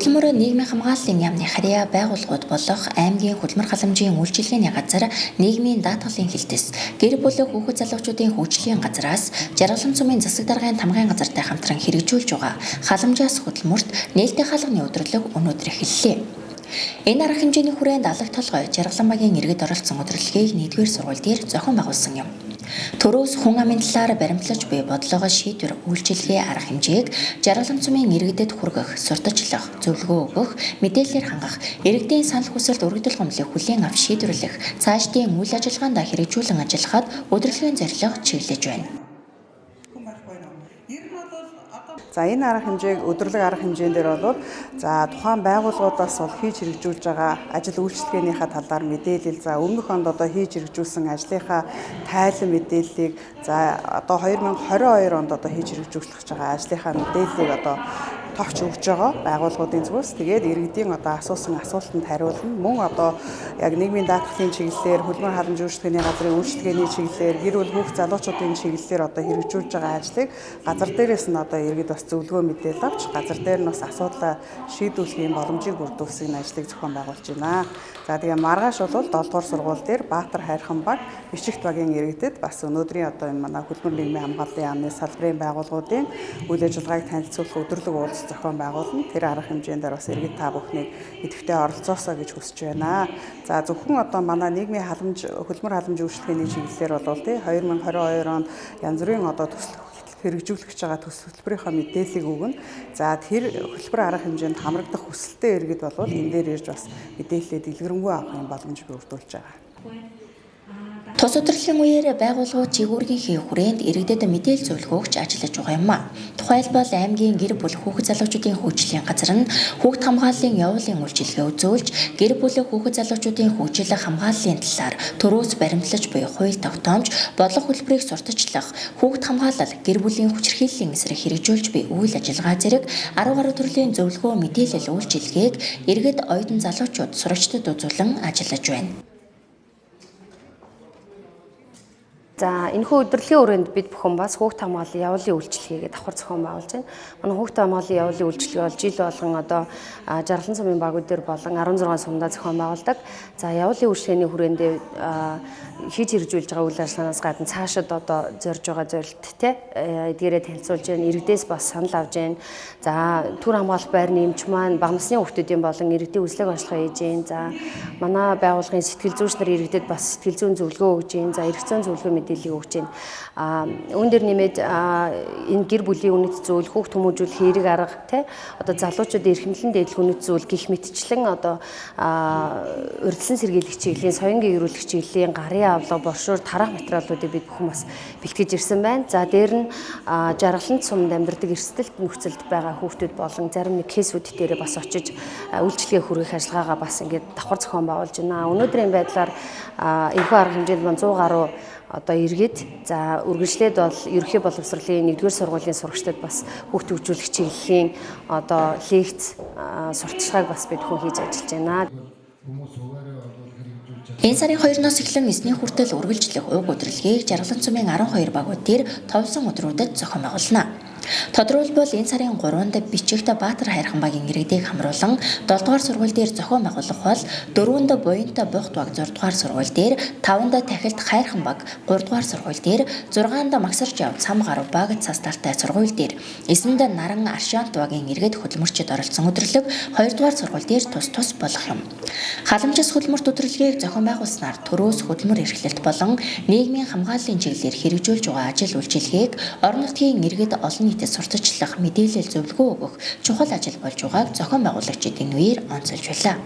Хөдөлмөр нийгмийн хамгааллын яамны харьяа байгууллагууд болох аймгийн хөдөлмөр халамжийн үйлчилгээний газар нийгмийн даатгалын хилтэс гэр бүл хүүхэд залуучуудын хөгжлийн газраас жаргалан цумын засаг даргын тамгын газартай хамтран хэрэгжүүлж байгаа халамжаас хөдөлмөрт нээлттэй хаалганы өдрөлөг өнөөдөр эхэллээ. Энэ арга хэмжээний хүрээнд алаг толгой жаргаланбагийн иргэд оролцсон өдрөлгийг 1-р сургууль дээр зохион байгуулсан юм. Төрөөс хүн амын талаар баримтлаж буй бодлогоо шийдвэр үйлчилгээ арга хэмжээг жаргалан цумын иргэдэд хүргэх, сурталчлах, зөвлөгөө өгөх, мэдээлэлээр хангах, иргэдийн санал хүсэлт өргөдөл гомдлыг хүлээн авч шийдвэрлэх, цаашдын үйл ажиллагаанд хэрэгжүүлэн ажиллахад өдрөлгийн зорилго чиглэж байна. За энэ арга хэмжээг өдрөлөг арга хэмжээнд дээр бол тухайн байгууллагуудаас бол хийж хэрэгжүүлж байгаа ажил үйлчилгээнийхээ талаар мэдээлэл өмнөх онд хийж хэрэгжүүлсэн ажлынхаа тайлан мэдээллийг одоо 2022 онд хийж хэрэгжүүлэх гэж байгаа ажлынхаа мэдээллийг товч өгж байгаа байгууллагуудын зүгээс тэгээд иргэдийн асуусан асуултанд хариулна. Мөн яг нийгмийн даатгалын чиглэлээр хөдөлмөр халамж үйлчилгээний газрын үйлчилгээний чиглэлээр гэр бүл хүүхэд залуучуудын чиглэлээр хэрэгжүүлж байгаа ажлыг газар дээрээс нь иргэд бас зөвлөгөө мэдээлэл авч газар дээр нь бас асуудлаа шийдвэрлэхийн боломжийг бүрдүүлсэн ажлыг зохион байгуулж байна. За тэгээ маргааш бол 7-р сургууль дээр Баатар хайрхан баг, Бичигт багийн иргэдэд бас өнөөдрийн энэ манай хөдөлмөр нийгмийн хамгааллын яамны салбарын байгууллагуудын үйл ажиллагааг танилцуулах өдрөлөг уулзалт зохион байгуулна. Тэр арга хэмжээндээр бас иргэд та бүхнийг идэвхтэй оролцоосоо гэж хүсэж байна. За зөвхөн манай нийгмийн хөдөлмөр халамж үйлчилгээний чиглэлээр бол 2022 онд янз бүрийн төсөл хэрэгжүүлэх гэж байгаа төсөл хөтөлбөрийнхөө мэдээллийг өгнө. За тэр хөтөлбөр арга хэмжээнд хамрагдах хүсэлтэй иргэд бол энэ дээр ирж бас мэдээлэлээ дэлгэрэнгүй авах боломж бүрдүүлж байгаа. Тус өдрөлийн үеэр байгууллагууд жигүүргийнхээ хүрээнд иргэдэд мэдээлэл зөвлөгөө өгч ажиллаж байгаа юм а. Тухайлбал аймгийн гэр бүл хүүхэд залуучуудын хөгжлийн газар нь хүүхэд хамгааллын явуулын үйлчилгээ үзүүлж, гэр бүл хүүхэд залуучуудын хөгжил хамгааллын талаар төрөөс баримтлаж буй хууль тогтоомж, бодлого хөтөлбөрийг сурталчлах, хүүхэд хамгаалал, гэр бүлийн хүчирхийллийн эсрэг хэрэгжүүлж буй үйл ажиллагаа зэрэг 10 гаруй төрлийн зөвлөгөө мэдээлэл үйлчилгээг иргэд оюутан залуучууд сурагчдад үзүүлэн ажиллаж байна. За энэхүү өдрөлийн өрөөнд бид бүхэн бас хүүхэд хамгааллын явуулын үйлчилгээгээ давхар зохион байгуулж байна. Манай хүүхэд хамгааллын явуулын үйлчилгээ бол жил болгон жаргалан цумын багууд дээр болон 16 сумдаа зохион байгуулдаг. За явуулын үйлчилгээний хүрээнд хийж хэрэгжүүлж байгаа үйл ажиллагаанаас гадна цаашид зорж байгаа зорилттой эдгээрээ танилцуулж байна. Иргэдээс бас санал авж байна. За төр хамгаалах байрны эмч маань бага насны хүүхдүүдийн болон иргэдийн үзлэг онцлогоо хийж байна. За манай байгууллагын сэтгэл зүйч нар иргэдэд бас сэтгэл зүйн зөвлөгөө өгж байна. За эрх зүйн зөвлөгөө мэдээлэл өгч байна. Үүн дээр нэмээд энэ гэр бүлийн үнэт зүйл, хүүхд хүмүүжүүлэх хэрэг арга залуучуудын эрхэмлэн дэдлэх үнэт зүйл гих мэтчлэн урьдчилан сэргийлэх чиглэлийн соёнгийн эрүүлэх чиглэлийн гарын авлага, боршуур, тараах материалуудыг бид бүхэн бас бэлтгэж ирсэн байна. За дээр нь жаргалан цумд амьдардаг эрсдэлт нөхцөлд байгаа хүүхдүүд болон зарим нэг кейсүүд дээр бас очиж үйлчилгээ хүргэх ажиллагаагаа бас ингээд давхар зохион байгуулж байна. Өнөөдрийн байдлаар энэхүү арга хэмжээнд 100 гаруй иргэд үргэлжлээд бол ерөнхий боловсролын 1-р сургуулийн сурагчдад бас хүүхд хөгжүүлэх чиглэлийн лекц сурталчилгааг бас бид хүн хийж ажиллаж байна. Энэ сарын 2-оос эхлэн 9-ний хүртэл үргэлжлэх уг өдрөлгийг жаргалан цумын 12 багууд дээр товсон өдрүүдэд зохион байгуулна. Тодорхойлбол энэ сарын 3-нд Бичигт Баатар хайрхан багийн иргэдийг хамруулан 7-р сургууль дээр зохион байгуулах бол 4-нд Буянт Бохт баг 6-р сургууль дээр, 5-нд Тахилт хайрхан баг 3-р сургууль дээр, 6-нд Магсарч яв цам гаруй баг цасталтай сургууль дээр, 9-нд Наран Аршаант багийн иргэд хөдөлмөрчид оролцсон өдрөлөг 2-р сургууль дээр тус болох юм. Халамжаас хөдөлмөрт өдрөлгийг зохион байгуулснаар төрөөс хөдөлмөр эрхлэлт болон нийгмийн хамгааллын чиглэлээр хэрэгжүүлж байгаа ажил үйлчилгээг орон нутгийн иргэд олон нийтэд сурталчлах, мэдээлэл зөвлөгөө өгөх чухал ажил болж байгааг зохион байгуулагчид энэ үеэр онцолж байлаа.